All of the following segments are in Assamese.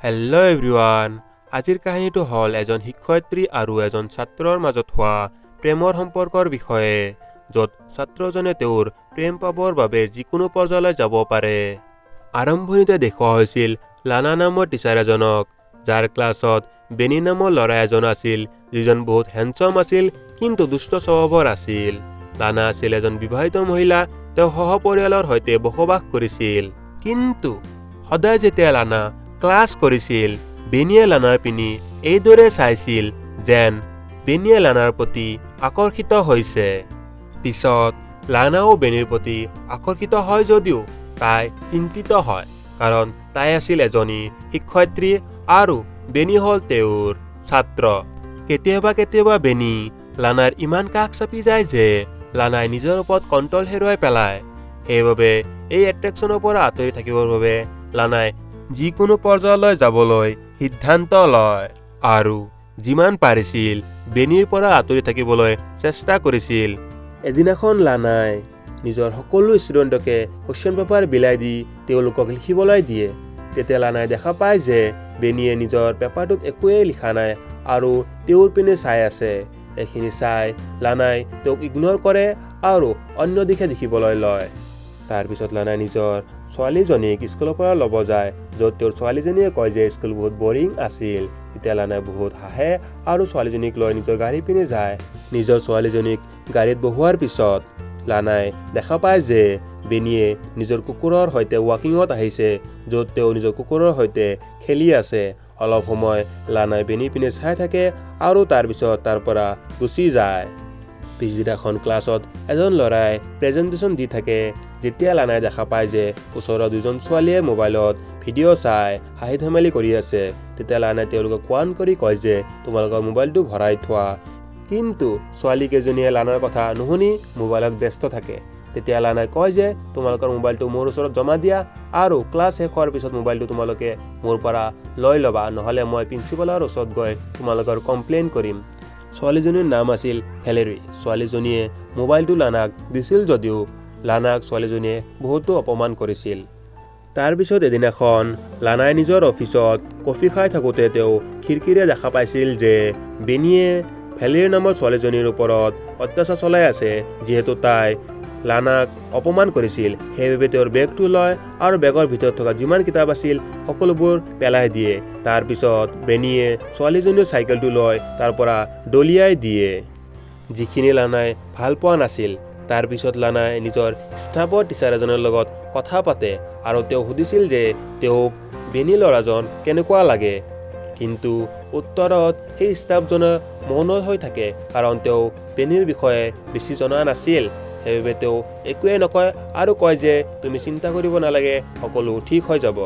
হেল্ল' এভৰিৱান আজিৰ কাহিনীটো হ'ল এজন শিক্ষয়িত্ৰী আৰু এজন ছাত্ৰৰ মাজত হোৱা প্ৰেমৰ সম্পৰ্কৰ বিষয়ে য'ত ছাত্ৰজনে তেওঁৰ প্ৰেম পাবৰ বাবে যিকোনো পৰ্যায়লৈ যাব পাৰে। আৰম্ভণিতে দেখুওৱা হৈছিল লানা নামৰ টিচাৰ এজনক, যাৰ ক্লাছত বেনি নামৰ ল'ৰা এজন আছিল, যিজন বহুত হেণ্ডছম আছিল কিন্তু দুষ্ট স্বভাৱৰ আছিল। লানা আছিল এজন বিবাহিত মহিলা, তেওঁ সহপৰিয়ালৰ সৈতে বসবাস কৰিছিল। কিন্তু সদায় যেতিয়া লানা ক্লাছ কৰিছিল, বেনিয়ে লানাৰ পিনি এইদৰে চাইছিল যেন বেনিয়ে লানাৰ প্ৰতি আকৰ্ষিত হৈছে। পিছত লানাও বেনিৰ প্ৰতি আকৰ্ষিত হয় যদিও তাই চিন্তিত হয়, কাৰণ তাই আছিল এজনী শিক্ষয়িত্ৰী আৰু বেনি হ'ল তেওঁৰ ছাত্ৰ। কেতিয়াবা বেনি লানাৰ ইমান কাষ চাপি যায় যে লানাই নিজৰ ওপৰত কণ্ট্ৰল হেৰুৱাই পেলায়। সেইবাবে এই এট্ৰেকশ্যনৰ পৰা আঁতৰি থাকিবৰ বাবে লানাই যিকোনো পৰ্যায়লৈ যাবলৈ সিদ্ধান্ত লয় আৰু যিমান পাৰিছিল বেনিৰ পৰা আঁতৰি থাকিবলৈ চেষ্টা কৰিছিল। এদিনাখন লানাই নিজৰ সকলো ষ্টুডেণ্টকে কুৱেশ্যন পেপাৰ বিলাই দি তেওঁলোকক লিখিবলৈ দিয়ে। তেতিয়া লানাই দেখা পায় যে বেনিয়ে নিজৰ পেপাৰটোত একোৱেই লিখা নাই আৰু তেওঁৰ পিনে চাই আছে। এইখিনি চাই লানাই তেওঁক ইগন'ৰ কৰে আৰু অন্য দিশে দেখিবলৈ লয়। তাৰপিছত লানাই নিজৰ ছোৱালীজনীক স্কুলৰ পৰা ল'ব যায়, য'ত তেওঁৰ ছোৱালীজনীয়ে কয় যে স্কুল বহুত বৰিং আছিল। তেতিয়া লানাই বহুত হাঁহে আৰু ছোৱালীজনীক লৈ নিজৰ গাড়ী পিনে যায়। নিজৰ ছোৱালীজনীক গাড়ীত বহোৱাৰ পিছত লানাই দেখা পায় যে বেনিয়ে নিজৰ কুকুৰৰ সৈতে ৱাকিঙত আহিছে, য'ত তেওঁ নিজৰ কুকুৰৰ সৈতে খেলি আছে। অলপ সময় লানাই বেনি পিনে চাই থাকে আৰু তাৰপিছত তাৰ পৰা গুচি যায়। পিছদিনাখন ক্লাছত এজন ল'ৰাই প্ৰেজেণ্টেশ্যন দি থাকে। যেতিয়া লানাই দেখা পায় যে ওচৰৰ দুজন ছোৱালীয়ে মোবাইলত ভিডিঅ' চাই হাঁহি ধেমালি কৰি আছে, তেতিয়া লানাই তেওঁলোকক ৱাৰ্ণ কৰি কয় যে তোমালোকৰ মোবাইলটো ভৰাই থোৱা। কিন্তু ছোৱালীকেইজনীয়ে লানাৰ কথা নুশুনি মোবাইলত ব্যস্ত থাকে। তেতিয়া লানাই কয় যে তোমালোকৰ মোবাইলটো মোৰ ওচৰত জমা দিয়া আৰু ক্লাছ শেষ হোৱাৰ পিছত মোবাইলটো তোমালোকে মোৰ পৰা লৈ ল'বা, নহ'লে মই প্ৰিন্সিপালৰ ওচৰত গৈ তোমালোকৰ কমপ্লেইন কৰিম। ছোৱালীজনীৰ নাম আছিল ভেলেৰী। ছোৱালীজনীয়ে মোবাইলটো লানাক দিছিল যদিও লানাক ছোৱালীজনীয়ে বহুতো অপমান কৰিছিল। তাৰপিছত এদিনাখন লানাই নিজৰ অফিচত কফি খাই থাকোঁতে তেওঁ খিৰিকীৰে দেখা পাইছিল যে বেনিয়ে ভেলেৰী নামৰ ছোৱালীজনীৰ ওপৰত অত্যাচাৰ চলাই আছে। যিহেতু তাই লানাক অপমান কৰিছিল, সেইবাবে তেওঁৰ বেগটো লয় আৰু বেগৰ ভিতৰত থকা যিমান কিতাপ আছিল সকলোবোৰ পেলাই দিয়ে। তাৰপিছত বেনিয়ে ছোৱালীজনীৰ চাইকেলটো লৈ তাৰ পৰা দলিয়াই দিয়ে, যিখিনি লানাই ভাল পোৱা নাছিল। তাৰপিছত লানাই নিজৰ ষ্টাফৰ টিচাৰ এজনৰ লগত কথা পাতে আৰু তেওঁ সুধিছিল যে তেওঁক বেনি ল'ৰাজন কেনেকুৱা লাগে। কিন্তু উত্তৰত সেই ষ্টাফজনে মৌন হৈ থাকে, কাৰণ তেওঁ বেনিৰ বিষয়ে বেছি জনা নাছিল। সেইবাবে তেওঁ একোৱেই নকয় আৰু কয় যে তুমি চিন্তা কৰিব নালাগে, সকলো ঠিক হৈ যাব।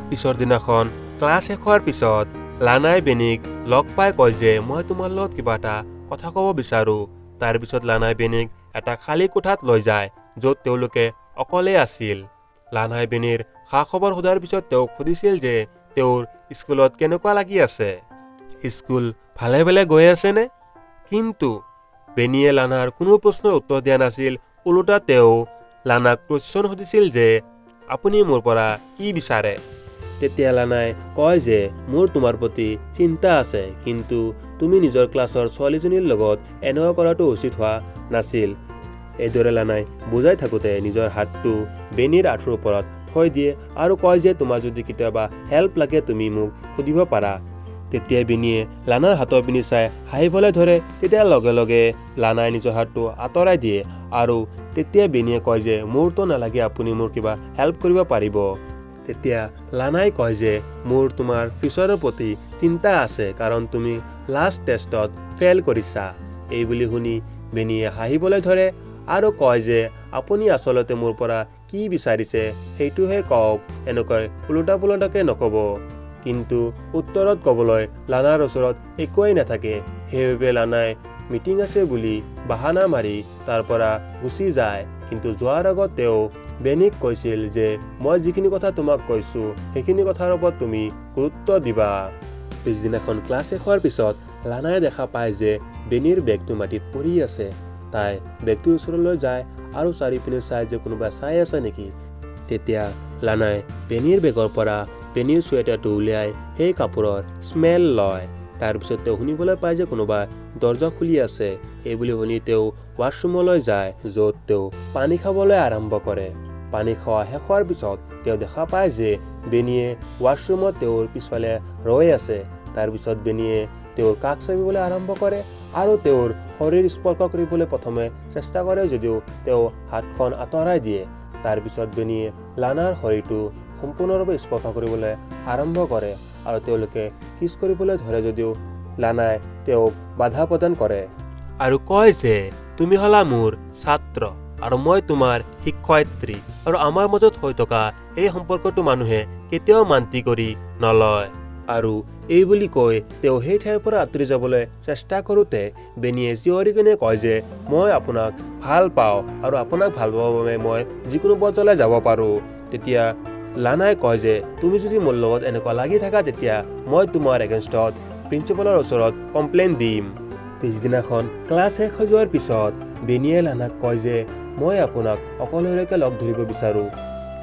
পিছৰ দিনাখন ক্লাছ শেষ হোৱাৰ পিছত লানাই বেনিক লগ পাই কয় যে মই তোমাৰ লগত কিবা এটা কথা ক'ব বিচাৰোঁ। তাৰপিছত লানাই বেনিক এটা খালী কোঠাত লৈ যায়, য'ত তেওঁলোকে অকলে আছিল। লানাই বেনিৰ খা খবৰ সোধাৰ পিছত তেওঁক সুধিছিল যে তেওঁৰ স্কুলত কেনেকুৱা লাগি আছে, স্কুল ভালে ভালে গৈ আছেনে। কিন্তু বেনিয়ে লানাৰ কোনো প্ৰশ্নৰ উত্তৰ দিয়া নাছিল। ওলোটা তেওঁ লানাক কুৱেশ্যন সুধিছিল যে আপুনি মোৰ পৰা কি বিচাৰে। তেতিয়া লানাই কয় যে মোৰ তোমাৰ প্ৰতি চিন্তা আছে, কিন্তু তুমি নিজৰ ক্লাছৰ ছোৱালীজনীৰ লগত এনেকুৱা কৰাটো উচিত হোৱা নাছিল। এইদৰে লানাই বুজাই থাকোঁতে নিজৰ হাতটো বেনিৰ আঁঠুৰ ওপৰত থৈ দিয়ে আৰু কয় যে তোমাৰ যদি কেতিয়াবা হেল্প লাগে তুমি মোক সুধিব পাৰা। তেতিয়া বেনিয়ে লানাৰ হাতৰ পিনি চাই হাঁহিবলৈ ধৰে। তেতিয়া লগে লগে লানাই নিজৰ হাতটো আঁতৰাই দিয়ে আৰু তেতিয়া বেনিয়ে কয় যে মোৰতো নালাগে, আপুনি মোৰ কিবা হেল্প কৰিব পাৰিব। তেতিয়া লানাই কয় যে মোৰ তোমাৰ ফিউচাৰৰ প্ৰতি চিন্তা আছে, কাৰণ তুমি লাষ্ট টেষ্টত ফেইল কৰিছা। এই বুলি শুনি বেনিয়ে হাঁহিবলৈ ধৰে আৰু কয় যে আপুনি আচলতে মোৰ পৰা কি বিচাৰিছে সেইটোহে কওক, এনেকৈ ওলোটা পোলোটাকে নক'ব। কিন্তু উত্তৰত ক'বলৈ লানাৰ ওচৰত একোৱেই নাথাকে। সেইবাবে লানাই মিটিং আছে বুলি বাহানা মাৰি তাৰ পৰা গুচি যায়। কিন্তু যোৱাৰ আগত তেওঁ বেনিক কৈছিল যে মই যিখিনি কথা তোমাক কৈছোঁ সেইখিনি কথাৰ ওপৰত তুমি গুৰুত্ব দিবা। পিছদিনাখন ক্লাছ শেষ হোৱাৰ পিছত লানাই দেখা পায় যে বেনিৰ বেগটো মাটিত পৰি আছে। তাই বেগটোৰ ওচৰলৈ যায় আৰু চাৰিওপিনে চাই যে কোনোবা চাই আছে নেকি। তেতিয়া লানাই বেনিৰ বেগৰ পৰা বেনীৰ চুৱেটাৰটো উলিয়াই সেই কাপোৰৰ স্মেল লয়। তাৰপিছত তেওঁ শুনিবলৈ পায় যে কোনোবা দৰ্জা খুলি আছে। এইবুলি শুনি তেওঁ ৱাছৰুমলৈ যায়, য'ত তেওঁ পানী খাবলৈ আৰম্ভ কৰে। পানী খোৱা শেষ হোৱাৰ পিছত তেওঁ দেখা পায় যে বেনীয়ে ৱাছৰুমত তেওঁৰ পিছফালে ৰৈ আছে। তাৰপিছত বেনীয়ে তেওঁৰ কাষ চাপিবলৈ আৰম্ভ কৰে আৰু তেওঁৰ শৰীৰ স্পৰ্শ কৰিবলৈ প্ৰথমে চেষ্টা কৰে যদিও তেওঁ হাতখন আঁতৰাই দিয়ে। তাৰপিছত বেনীয়ে লানাৰ শৰীৰটো সম্পূৰ্ণৰূপে স্পৰ্শ কৰিবলৈ আৰম্ভ কৰে আৰু তেওঁলোকে কিছ কৰিবলৈ ধৰে যদিও লানাই তেওঁক বাধা প্ৰদান কৰে আৰু কয় যে তুমি হলা মোৰ ছাত্ৰ আৰু মই তোমাৰ শিক্ষয়িত্ৰী আৰু আমাৰ মাজত হৈ থকা এই সম্পৰ্কটো মানুহে কেতিয়াও মান্তি কৰি নলয়। আৰু এই বুলি কৈ তেওঁ সেই ঠাইৰ পৰা আঁতৰি যাবলৈ চেষ্টা কৰোঁতে বেনীয়ে চিঞৰি কিনে কয় যে মই আপোনাক ভাল পাওঁ আৰু আপোনাক ভাল পাবৰ বাবে মই যিকোনো পৰ্যায়লৈ যাব পাৰোঁ। তেতিয়া লানাই কয় যে তুমি যদি মোৰ লগত এনেকুৱা লাগি থাকা তেতিয়া মই তোমাৰ এগেইনষ্টত প্ৰিন্সিপালৰ ওচৰত কমপ্লেইন দিম। পিছদিনাখন ক্লাছ শেষ হৈ যোৱাৰ পিছত বেনীয়ে লানাক কয় যে মই আপোনাক অকলশৰীয়াকৈ লগ ধৰিব বিচাৰোঁ।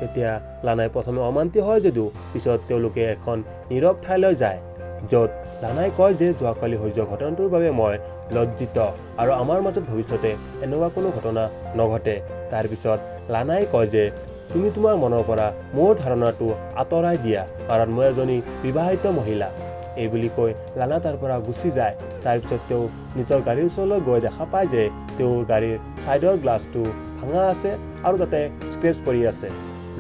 তেতিয়া লানাই প্ৰথমে অমান্তি হয় যদিও পিছত তেওঁলোকে এখন নীৰৱ ঠাইলৈ যায়, য'ত লানাই কয় যে যোৱাকালি হৈ যোৱা ঘটনাটোৰ বাবে মই লজ্জিত আৰু আমাৰ মাজত ভৱিষ্যতে এনেকুৱা কোনো ঘটনা নঘটে। তাৰপিছত লানাই কয় যে তুমি তোমাৰ মনৰ পৰা মোৰ ধাৰণাটো আঁতৰাই দিয়া কাৰণ মই এজনী বিবাহিত মহিলা। এই বুলি কৈ লানা তাৰ পৰা গুচি যায়। তাৰপিছত তেওঁ নিজৰ গাড়ীৰ ওচৰলৈ গৈ দেখা পায় যে তেওঁৰ গাড়ীৰ ছাইডৰ গ্লাছটো ভাঙা আছে আৰু তাতে স্ক্ৰেচ পৰি আছে।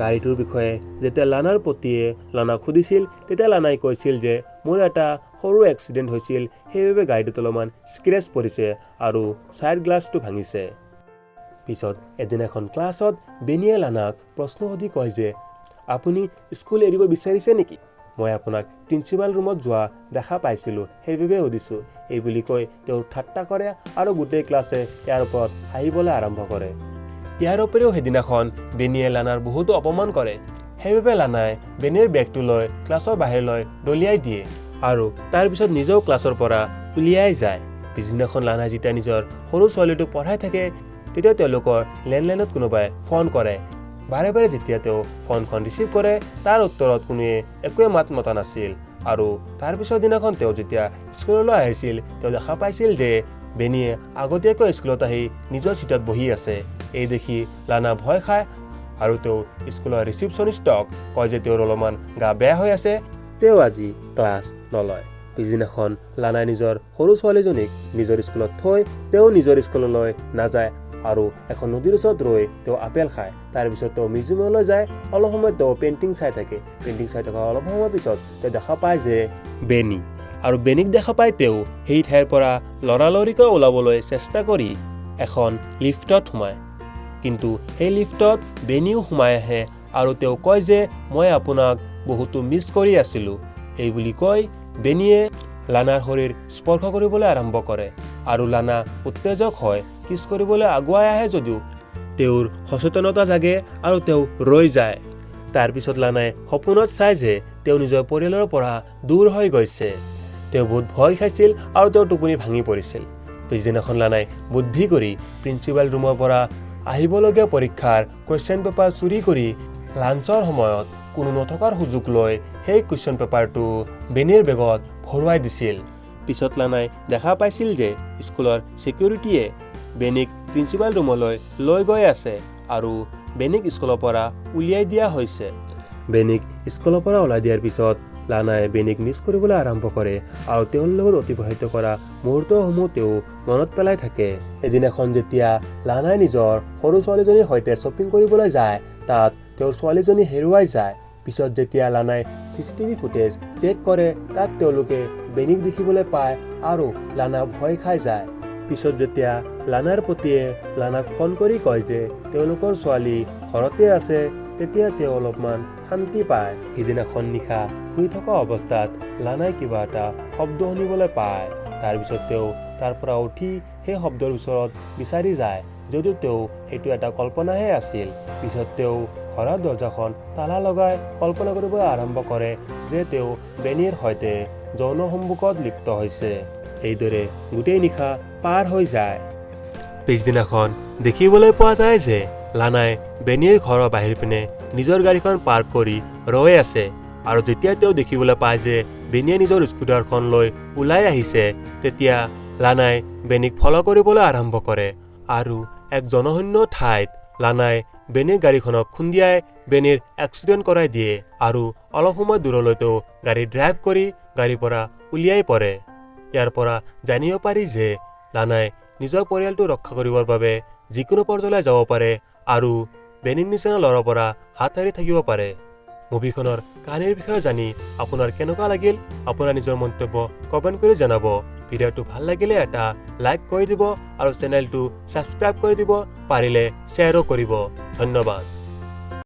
গাড়ীটোৰ বিষয়ে যেতিয়া লানাৰ পতিয়ে লানাক সুধিছিল তেতিয়া লানাই কৈছিল যে মোৰ এটা সৰু এক্সিডেণ্ট হৈছিল, সেইবাবে গাড়ীটোত অলপমান স্ক্ৰেচ পৰিছে আৰু ছাইড গ্লাছটো ভাঙিছে। পিছত এদিন এখন ক্লাছত বেনীয়ে লানাক প্ৰশ্ন সুধি কয় যে আপুনি স্কুল এৰিব বিচাৰিছে নেকি? মই আপোনাক প্ৰিন্সিপাল ৰুমত যোৱা দেখা পাইছিলোঁ, সেইবাবে সুধিছোঁ। এই বুলি কৈ তেওঁ ঠাট্টা কৰে আৰু গোটেই ক্লাছে ইয়াৰ ওপৰত হাঁহিবলৈ আৰম্ভ কৰে। ইয়াৰ উপৰিও সেইদিনাখন বেনীয়ে লানাৰ বহুতো অপমান কৰে। সেইবাবে লানাই বেনীৰ বেগটো লৈ ক্লাছৰ বাহিৰলৈ দলিয়াই দিয়ে আৰু তাৰপিছত নিজেও ক্লাছৰ পৰা উলিয়াই যায়। পিছদিনাখন লানাই যেতিয়া নিজৰ সৰু ছোৱালীটোক পঢ়াই থাকে তেতিয়া তেওঁলোকৰ লেণ্ডলাইনত কোনোবাই ফোন কৰে। বাৰে বাৰে যেতিয়া তেওঁ ফোনখন ৰিচিভ কৰে তাৰ উত্তৰত কোনোৱে একোৱে মাত মতা নাছিল। আৰু তাৰপিছৰ দিনাখন তেওঁ যেতিয়া স্কুললৈ আহিছিল তেওঁ দেখা পাইছিল যে বেনীয়ে আগতীয়াকৈ স্কুলত আহি নিজৰ চিটত বহি আছে। এই দেখি লানা ভয় খায় আৰু তেওঁ স্কুলৰ ৰিচিপশ্যনিষ্টক কয় যে তেওঁৰ অলপমান গা বেয়া হৈ আছে, তেওঁ আজি ক্লাছ নলয়। পিছদিনাখন লানাই নিজৰ সৰু ছোৱালীজনীক নিজৰ স্কুলত থৈ তেওঁ নিজৰ স্কুললৈ নাযায় আৰু এখন নদীৰ ওচৰত ৰৈ তেওঁ আপেল খায়। তাৰপিছত তেওঁ মিউজিয়ামলৈ যায়। অলপ সময় তেওঁ পেইণ্টিং চাই থাকে। পেইণ্টিং চাই থকা অলপ সময় পিছত তেওঁ দেখা পায় যে বেনী, আৰু বেনীক দেখা পাই তেওঁ সেই ঠাইৰ পৰা লৰালৰিকৈ ওলাবলৈ চেষ্টা কৰি এখন লিফ্টত সোমায়। কিন্তু সেই লিফ্টত বেনীও সোমাই আহে আৰু তেওঁ কয় যে মই আপোনাক বহুতো মিছ কৰি আছিলোঁ। এই বুলি কৈ বেনীয়ে লানাৰ শৰীৰ স্পৰ্শ কৰিবলৈ আৰম্ভ কৰে আৰু লানা উত্তেজক হয় কিছ কৰিবলৈ আগুৱাই আহে যদিও তেওঁৰ সচেতনতা জাগে আৰু তেওঁ ৰৈ যায়। তাৰপিছত লানাই সপোনত চাই যে তেওঁ নিজৰ পৰিয়ালৰ পৰা দূৰ হৈ গৈছে। তেওঁ বহুত ভয় খাইছিল আৰু তেওঁৰ টোপনি ভাঙি পৰিছিল। পিছদিনাখন লানাই বুদ্ধি কৰি প্ৰিন্সিপাল ৰুমৰ পৰা আহিবলগীয়া পৰীক্ষাৰ কুৱেশ্যন পেপাৰ চুৰি কৰি লাঞ্চৰ সময়ত কোনো নথকাৰ সুযোগ লৈ সেই কুৱেশ্যন পেপাৰটো বেনীৰ বেগত ভৰুৱাই দিছিল। পিছত লানাই দেখা পাইছিল যে স্কুলৰ ছিকিউৰিটিয়ে বেনীক প্ৰিন্সিপাল ৰুমলৈ লৈ গৈ আছে আৰু বেনীক স্কুলৰ পৰা উলিয়াই দিয়া হৈছে। বেনীক স্কুলৰ পৰা ওলাই দিয়াৰ পিছত লানাই বেনীক মিছ কৰিবলৈ আৰম্ভ কৰে আৰু তেওঁৰ লগত অতিবাহিত কৰা মুহূৰ্তসমূহ তেওঁ মনত পেলাই থাকে। এদিনাখন যেতিয়া লানাই নিজৰ সৰু ছোৱালীজনীৰ সৈতে শ্বপিং কৰিবলৈ যায় তাত তেওঁৰ ছোৱালীজনী হেৰুৱাই যায়। পিছত যেতিয়া লানাই CCTV ফুটেজ চেক কৰে তাত তেওঁলোকে বেনীক দেখিবলৈ পায় আৰু লানা ভয় খাই যায়। পিছত যেতিয়া লানাৰ পতিয়ে লানাক ফোন কৰি কয় যে তেওঁলোকৰ ছোৱালী ঘৰতে আছে তেতিয়া তেওঁ অলপমান শান্তি পায়। সিদিনাখন নিশা শুই থকা অৱস্থাত লানাই কিবা এটা শব্দ শুনিবলৈ পায়। তাৰপিছত তেওঁ তাৰ পৰা উঠি সেই শব্দৰ ওচৰত বিচাৰি যায় যদিও তেওঁ সেইটো এটা কল্পনাহে আছিল। পিছত তেওঁ ঘৰৰ দৰ্জাখন তালা লগাই কল্পনা কৰিবলৈ আৰম্ভ কৰে যে তেওঁ বেনীৰ সৈতে যৌন সম্পৰ্কত লিপ্ত হৈছে। এইদৰে গোটেই নিশা পাৰ হৈ যায়। পিছদিনাখন দেখিবলৈ পোৱা যায় যে লানাই বেনীৰ ঘৰৰ বাহিৰ পিনে নিজৰ গাড়ীখন পাৰ্ক কৰি ৰৈ আছে। আৰু যেতিয়া তেওঁ দেখিবলৈ পায় যে বেনিয়ে নিজৰ স্কুটাৰখন লৈ ওলাই আহিছে, তেতিয়া লানাই বেনিক ফলো কৰিবলৈ আৰম্ভ কৰে আৰু এক জনশূন্য ঠাইত লানাই বেনিৰ গাড়ীখনক খুন্দিয়াই বেনিৰ এক্সিডেণ্ট কৰাই দিয়ে আৰু অলপ সময় দূৰলৈ তেওঁ গাড়ী ড্ৰাইভ কৰি গাড়ীৰ পৰা উলিয়াই পৰে। ইয়াৰ পৰা জানিব পাৰি যে লানাই নিজৰ পৰিয়ালটো ৰক্ষা কৰিবৰ বাবে যিকোনো পৰ্যায়লৈ যাব পাৰে আৰু বেনিৰ নিচিনা ল'ৰাৰ পৰা হাত সাৰি থাকিব পাৰে। মুভিখনৰ কাহিনীৰ বিষয়ে জানি আপোনাৰ কেনেকুৱা লাগিল, আপোনাৰ নিজৰ মন্তব্য কমেণ্ট কৰি জনাব। ভিডিঅ'টো ভাল লাগিলে এটা লাইক কৰি দিব আৰু চেনেলটো ছাবস্ক্ৰাইব কৰি দিব, পাৰিলে শ্বেয়াৰো কৰিব। ধন্যবাদ।